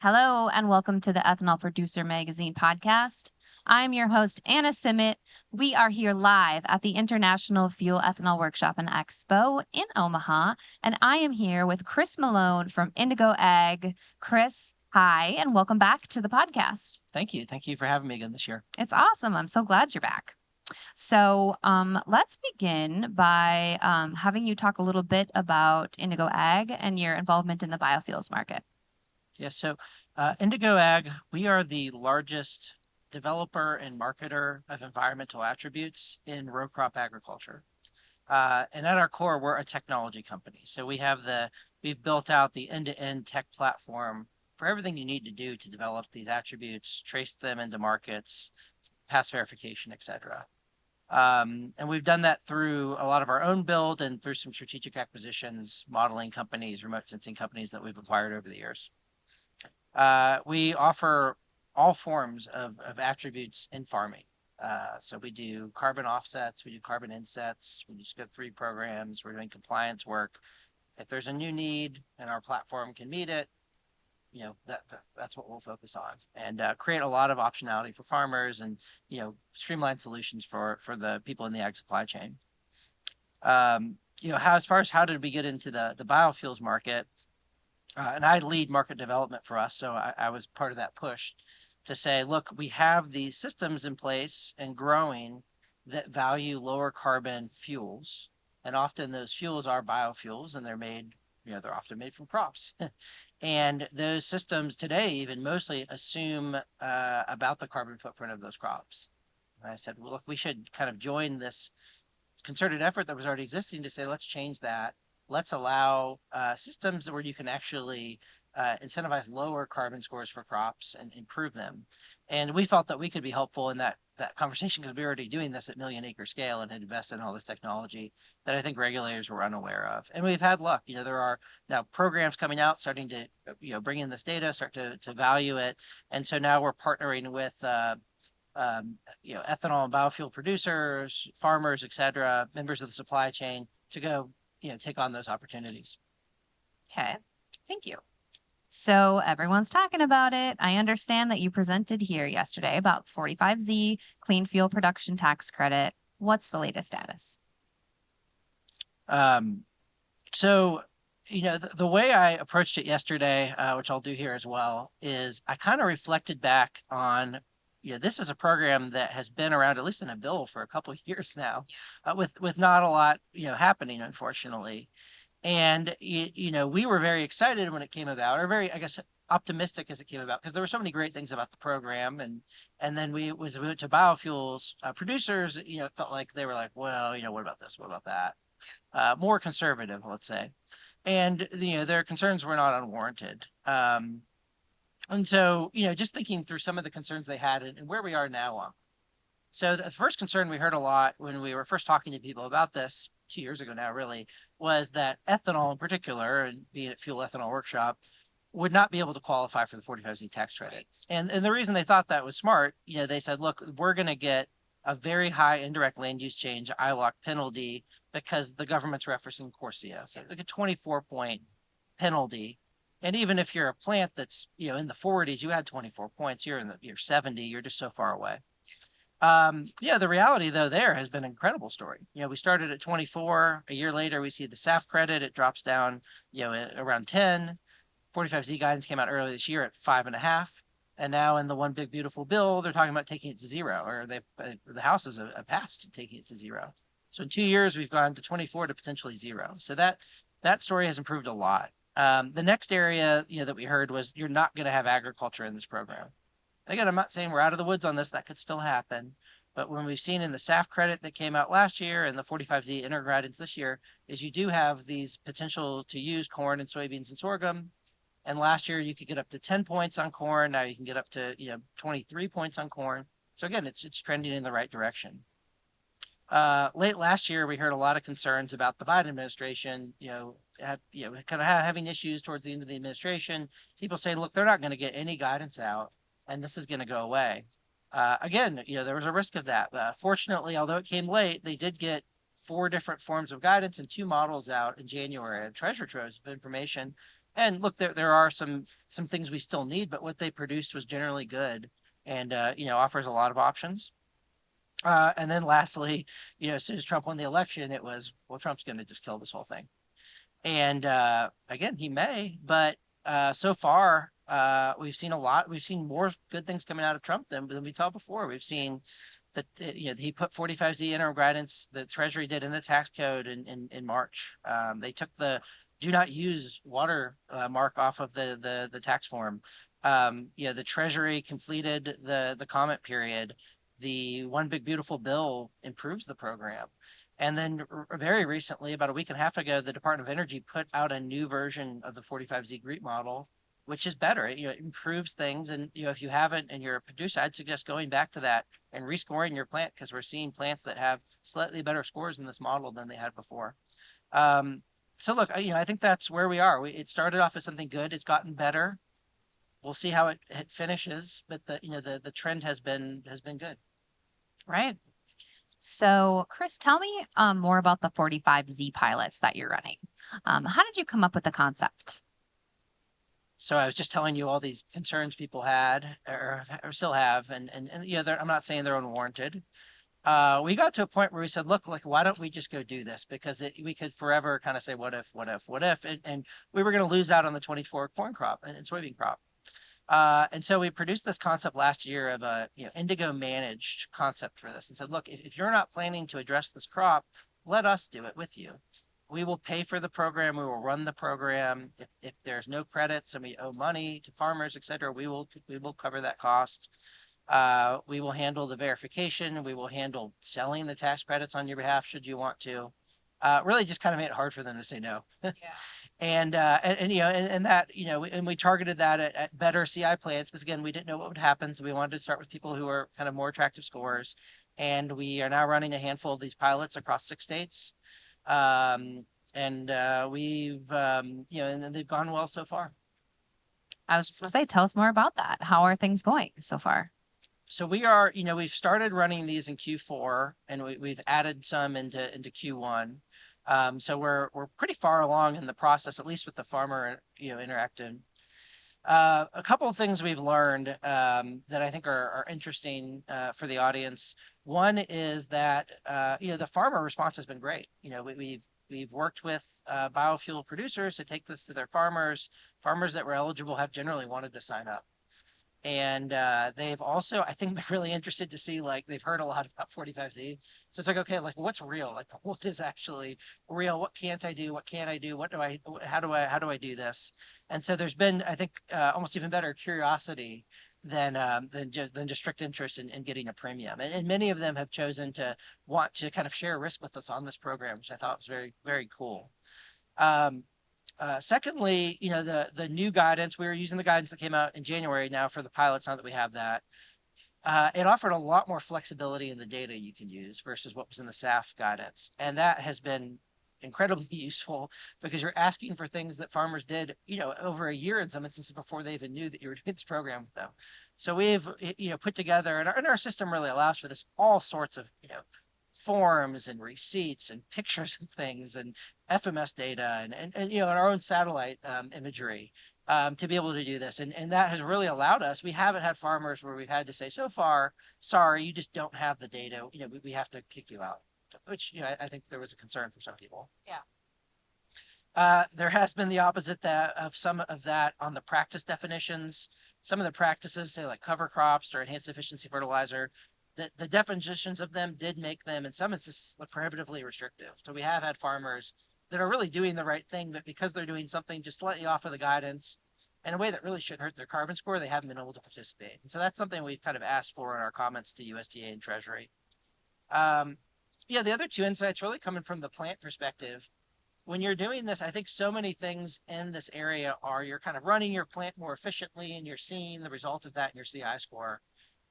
Hello, and welcome to the Ethanol Producer Magazine podcast. I'm your host, Anna Simet. We are here live at the International Fuel Ethanol Workshop and Expo in Omaha, and I am here with Chris Malone from Indigo Ag. Chris, hi, and welcome back to the podcast. Thank you. Thank you for having me again this year. It's awesome. I'm so glad you're back. So let's begin by having you talk a little bit about Indigo Ag and your involvement in the biofuels market. Yes, so Indigo Ag, we are the largest developer and marketer of environmental attributes in row crop agriculture. And at our core, we're a technology company. So we've built out the end-to-end tech platform for everything you need to do to develop these attributes, trace them into markets, pass verification, et cetera. And we've done that through a lot of our own build and through some strategic acquisitions, modeling companies, remote sensing companies that we've acquired over the years. We offer all forms of attributes in farming. So we do carbon offsets, we do carbon insets, we do Scope 3 programs, we're doing compliance work. If there's a new need and our platform can meet it, that's what we'll focus on and create a lot of optionality for farmers and, streamline solutions for the people in the ag supply chain. As far as how did we get into the biofuels market, and I lead market development for us. So I was part of that push to say, look, we have these systems in place and growing that value lower carbon fuels. And often those fuels are biofuels and they're often made from crops. And those systems today even mostly assume about the carbon footprint of those crops. And I said, well, look, we should kind of join this concerted effort that was already existing to say, let's change that. Let's allow systems where you can actually incentivize lower carbon scores for crops and improve them. And we felt that we could be helpful in that conversation because we were already doing this at million acre scale and had invested in all this technology that I think regulators were unaware of. And we've had luck. There are now programs coming out starting to bring in this data, start to value it. And so now we're partnering with ethanol and biofuel producers, farmers, et cetera, members of the supply chain to go take on those opportunities. Okay, thank you. So everyone's talking about it. I understand that you presented here yesterday about 45Z clean fuel production tax credit. What's the latest status? So, the way I approached it yesterday, which I'll do here as well, is I kind of reflected back on, this is a program that has been around at least in a bill for a couple of years now, with not a lot, happening, unfortunately. And we were very excited when it came about, or very, I guess, optimistic as it came about, because there were so many great things about the program. And then we went to biofuels producers. It felt like they were like, well, what about this? What about that? More conservative, let's say. And their concerns were not unwarranted. And so just thinking through some of the concerns they had and where we are now on. So the first concern we heard a lot when we were first talking to people about this 2 years ago now, really, was that ethanol in particular, and being at Fuel Ethanol Workshop, would not be able to qualify for the 45Z tax credit. Right. And the reason they thought that was smart, they said, look, we're going to get a very high indirect land use change ILOC penalty because the government's referencing Corsia. So like a 24-point penalty. And even if you're a plant that's in the 40s, you had 24 points. You're 70. You're just so far away. The reality though there has been an incredible story. We started at 24. A year later, we see the SAF credit. It drops down, around 10. 45Z guidance came out earlier this year at 5.5. And now in the one big beautiful bill, they're talking about taking it to zero, or the House has passed taking it to zero. So in 2 years, we've gone to 24 to potentially zero. So that story has improved a lot. The next area, that we heard was you're not going to have agriculture in this program. Again, I'm not saying we're out of the woods on this. That could still happen. But when we've seen in the SAF credit that came out last year and the 45Z interguidance this year, is you do have these potential to use corn and soybeans and sorghum. And last year you could get up to 10 points on corn. Now you can get up to 23 points on corn. So again, it's trending in the right direction. Late last year, we heard a lot of concerns about the Biden administration, having issues towards the end of the administration. People saying, look, they're not going to get any guidance out, and this is going to go away. Again, there was a risk of that. Fortunately, although it came late, they did get 4 different forms of guidance and 2 models out in January, a treasure trove of information And look, there are some things we still need, but what they produced was generally good, and offers a lot of options. And then lastly, as soon as Trump won the election, it was, well, Trump's going to just kill this whole thing. And again, he may, but so far, we've seen a lot. We've seen more good things coming out of Trump than we saw before. We've seen that he put 45Z interim guidance, the Treasury did, in the tax code in March. They took the do not use water mark off of the tax form. The Treasury completed the comment period. The One Big Beautiful Bill improves the program. And then very recently, about a week and a half ago, the Department of Energy put out a new version of the 45Z GREET model, which is better. It improves things. And if you haven't and you're a producer, I'd suggest going back to that and rescoring your plant, because we're seeing plants that have slightly better scores in this model than they had before. So look, I think that's where we are. It started off as something good. It's gotten better. We'll see how it finishes, but the trend has been good. Right. So, Chris, tell me more about the 45Z pilots that you're running. How did you come up with the concept? So I was just telling you all these concerns people had or still have, and I'm not saying they're unwarranted. We got to a point where we said, look, like, why don't we just go do this? Because we could forever kind of say, what if, what if, what if, and we were going to lose out on the 24 corn crop and soybean crop. And so we produced this concept last year of a Indigo managed concept for this, and said, look, if you're not planning to address this crop, let us do it with you. We will pay for the program. We will run the program. If there's no credits and we owe money to farmers, et cetera, we will cover that cost. We will handle the verification. We will handle selling the tax credits on your behalf should you want to. Really just kind of made it hard for them to say no. Yeah. And that, and we targeted that at better CI plants, because again, we didn't know what would happen. So we wanted to start with people who are kind of more attractive scores. And we are now running a handful of these pilots across 6 states. And and they've gone well so far. I was just going to say, tell us more about that. How are things going so far? So we've started running these in Q4, and we've added some into Q1. So we're pretty far along in the process, at least with the farmer, interacting. A couple of things we've learned that I think are interesting for the audience. One is that the farmer response has been great. We've worked with biofuel producers to take this to their farmers. Farmers that were eligible have generally wanted to sign up. And they've also, I think, been really interested to see, like, they've heard a lot about 45Z. So it's like, okay, like, what's real? Like, what is actually real? What can't I do? What can I do? How do I do this? And so there's been, I think, almost even better curiosity than just strict interest in getting a premium. And many of them have chosen to want to kind of share risk with us on this program, which I thought was very, very cool. Um, Secondly, the new guidance, we were using the guidance that came out in January now for the pilots, now that we have that. It offered a lot more flexibility in the data you can use versus what was in the SAF guidance. And that has been incredibly useful, because you're asking for things that farmers did, over a year in some instances before they even knew that you were doing this program with them. So we've, put together, and our system really allows for this, all sorts of, forms and receipts and pictures of things and FMS data and our own satellite imagery to be able to do this. And that has really allowed us. We haven't had farmers where we've had to say, so far, sorry, you just don't have the data. We have to kick you out, which, I think there was a concern for some people. Yeah. There has been the opposite of some of that on the practice definitions. Some of the practices, say like cover crops or enhanced efficiency fertilizer, the definitions of them did make them in some instances look prohibitively restrictive. So we have had farmers that are really doing the right thing, but because they're doing something just slightly off of the guidance in a way that really shouldn't hurt their carbon score, they haven't been able to participate. And so that's something we've kind of asked for in our comments to USDA and Treasury. The other two insights really coming from the plant perspective. When you're doing this, I think so many things in this area are you're kind of running your plant more efficiently and you're seeing the result of that in your CI score.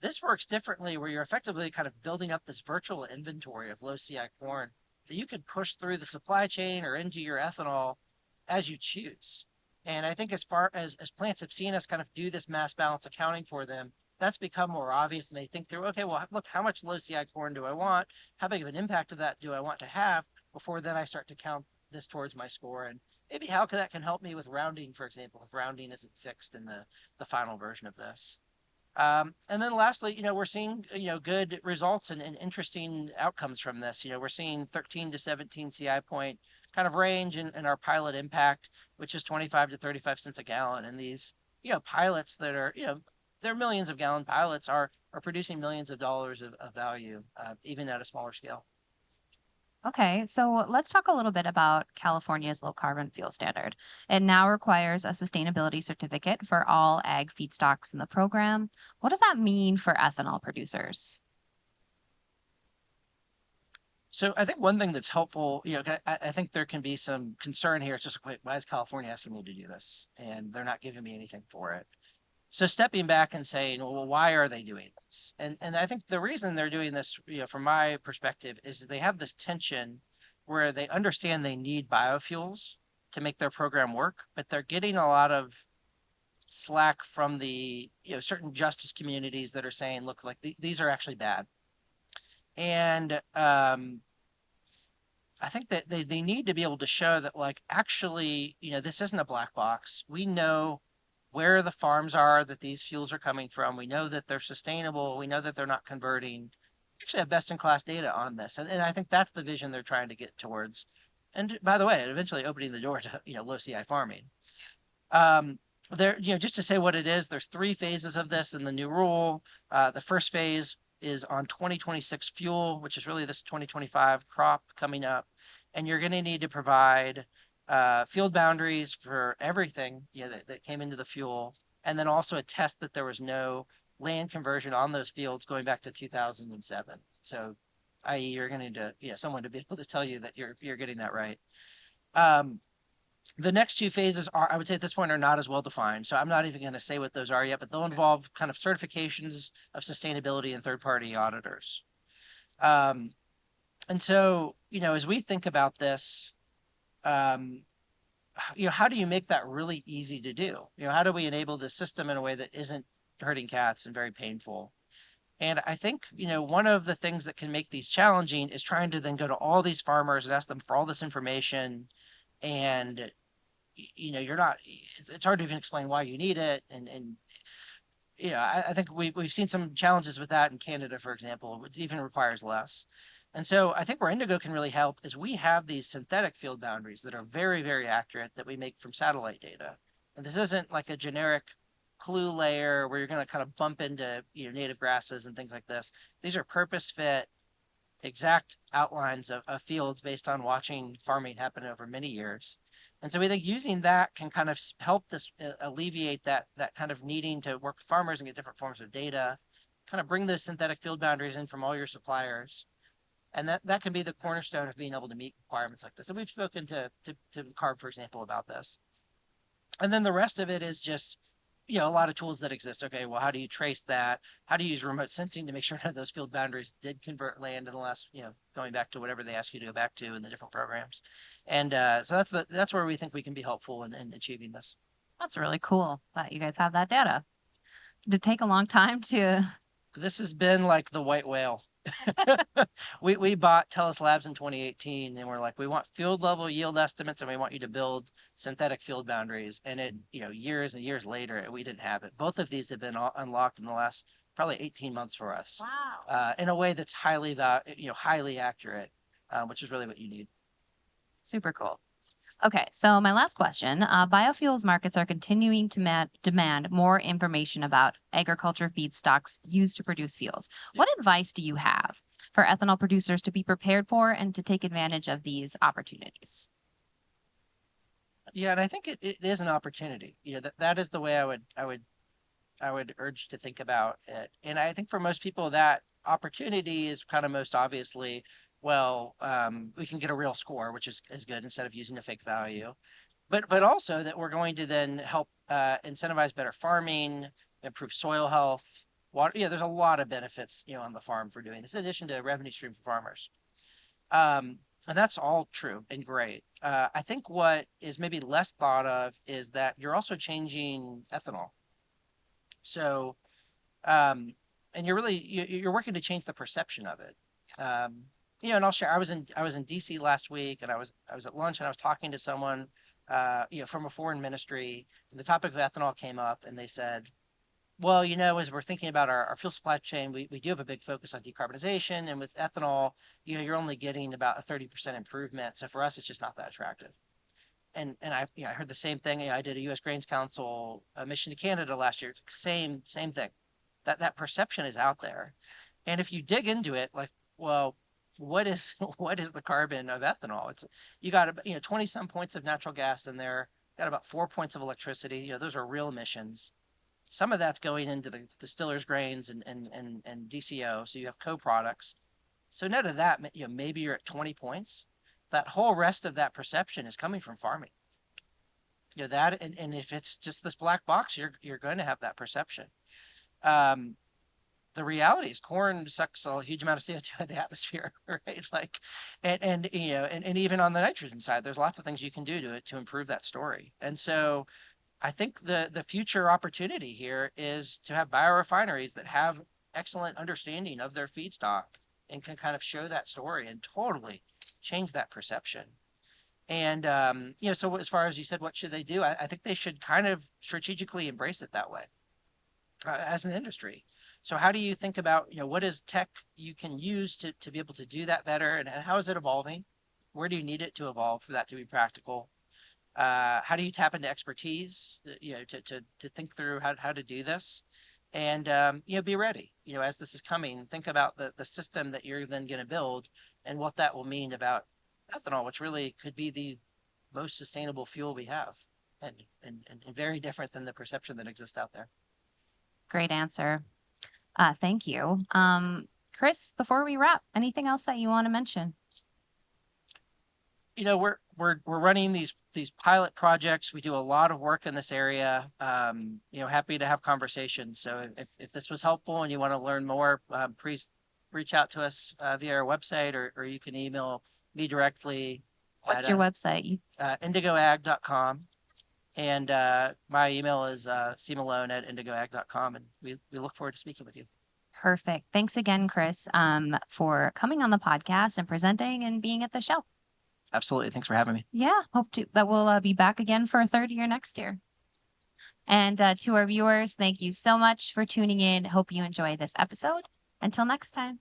This works differently, where you're effectively kind of building up this virtual inventory of low CI corn that you can push through the supply chain or into your ethanol as you choose. And I think as far as plants have seen us kind of do this mass balance accounting for them, that's become more obvious, and they think through, okay, well, look, how much low CI corn do I want? How big of an impact of that do I want to have before then I start to count this towards my score? maybe how that can help me with rounding, for example, if rounding isn't fixed in the final version of this. And then lastly, we're seeing, good results and interesting outcomes from this. We're seeing 13 to 17 CI point kind of range in our pilot impact, which is 25 to 35 cents a gallon. And these, pilots that are, they're millions of gallon pilots are producing millions of dollars of value, even at a smaller scale. Okay, so let's talk a little bit about California's low carbon fuel standard. It now requires a sustainability certificate for all ag feedstocks in the program. What does that mean for ethanol producers? So I think one thing that's helpful, I think there can be some concern here. It's just like, why is California asking me to do this? And they're not giving me anything for it. So stepping back and saying, well, why are they doing this? And I think the reason they're doing this, from my perspective, is that they have this tension where they understand they need biofuels to make their program work, but they're getting a lot of slack from the certain justice communities that are saying, look, like these are actually bad. And I think that they need to be able to show that, like, actually, this isn't a black box. We know where the farms are that these fuels are coming from. We know that they're sustainable. We know that they're not converting. We actually have best in class data on this. And I think that's the vision they're trying to get towards. And by the way, eventually opening the door to, low CI farming. Um, there, just to say what it is, there's three phases of this in the new rule. The first phase is on 2026 fuel, which is really this 2025 crop coming up. And you're going to need to provide field boundaries for everything that came into the fuel, and then also attest that there was no land conversion on those fields going back to 2007. So, i.e., you're going to need to, someone to be able to tell you that you're getting that right. Um, the next two phases are, I would say at this point, are not as well defined. So I'm not even going to say what those are yet, but they'll involve kind of certifications of sustainability and third-party auditors. Um, and so, as we think about this, um, how do you make that really easy to do? How do we enable the system in a way that isn't hurting cats and very painful? And I think, one of the things that can make these challenging is trying to then go to all these farmers and ask them for all this information. And, you're not, it's hard to even explain why you need it. And I think we've seen some challenges with that in Canada, for example, which even requires less. And so I think where Indigo can really help is we have these synthetic field boundaries that are very, very accurate that we make from satellite data. And this isn't like a generic clue layer where you're going to kind of bump into native grasses and things like this. These are purpose fit, exact outlines of fields based on watching farming happen over many years. And so we think using that can kind of help this alleviate that kind of needing to work with farmers and get different forms of data, kind of bring those synthetic field boundaries in from all your suppliers. And that can be the cornerstone of being able to meet requirements like this. And we've spoken to CARB, for example, about this. And then the rest of it is just, a lot of tools that exist. Okay, well, how do you trace that? How do you use remote sensing to make sure that those field boundaries did convert land in the last, going back to whatever they ask you to go back to in the different programs. And so that's where we think we can be helpful in achieving this. That's really cool that you guys have that data. Did it take a long time to? This has been like the white whale. We bought Telus Labs in 2018, and we're like, we want field level yield estimates, and we want you to build synthetic field boundaries. And it, years and years later, we didn't have it. Both of these have been unlocked in the last probably 18 months for us. Wow. In a way that's highly accurate, which is really what you need. Super cool. Okay, so my last question. Biofuels markets are continuing to demand more information about agriculture feedstocks used to produce fuels. What advice do you have for ethanol producers to be prepared for and to take advantage of these opportunities? Yeah, and I think it is an opportunity. That is the way I would urge to think about it. And I think for most people, that opportunity is kind of most obviously, well, we can get a real score, which is good instead of using a fake value. But also that we're going to then help incentivize better farming, improve soil health, water. Yeah, there's a lot of benefits, on the farm for doing this, in addition to a revenue stream for farmers. And that's all true and great. I think what is maybe less thought of is that you're also changing ethanol. So, um, and you're working to change the perception of it. And I'll share. I was in DC last week, and I was at lunch, and I was talking to someone from a foreign ministry, and the topic of ethanol came up, and they said, well, as we're thinking about our fuel supply chain, we do have a big focus on decarbonization, and with ethanol, you're only getting about a 30% improvement. So for us, it's just not that attractive. And I heard the same thing. I did a U.S. Grains Council mission to Canada last year. Same thing. That perception is out there, and if you dig into it, like, well, what is what is the carbon of ethanol? It's you got 20 some points of natural gas in there, got about 4 points of electricity. Those are real emissions. Some of that's going into the distillers grains and DCO, so you have co-products. So net of that, maybe you're at 20 points. That whole rest of that perception is coming from farming. That and if it's just this black box, you're going to have that perception. Um, the reality is corn sucks a huge amount of CO2 out of the atmosphere, right? Like, and even on the nitrogen side, there's lots of things you can do to improve that story. And so I think the future opportunity here is to have biorefineries that have excellent understanding of their feedstock and can kind of show that story and totally change that perception. And so as far as you said, what should they do? I think they should kind of strategically embrace it that way as an industry. So how do you think about, what is tech you can use to be able to do that better, and how is it evolving? Where do you need it to evolve for that to be practical? How do you tap into expertise, to think through how to do this? And, be ready, as this is coming, think about the system that you're then going to build and what that will mean about ethanol, which really could be the most sustainable fuel we have, and very different than the perception that exists out there. Great answer. Thank you. Chris, before we wrap, anything else that you want to mention? We're running these pilot projects. We do a lot of work in this area. Happy to have conversations. So if this was helpful and you want to learn more, please reach out to us via our website, or you can email me directly What's at your website? indigoag.com. And my email is cmalone@indigoag.com. And we look forward to speaking with you. Perfect. Thanks again, Chris, for coming on the podcast and presenting and being at the show. Absolutely. Thanks for having me. Yeah, hope that we'll be back again for a third year next year. And to our viewers, thank you so much for tuning in. Hope you enjoyed this episode. Until next time.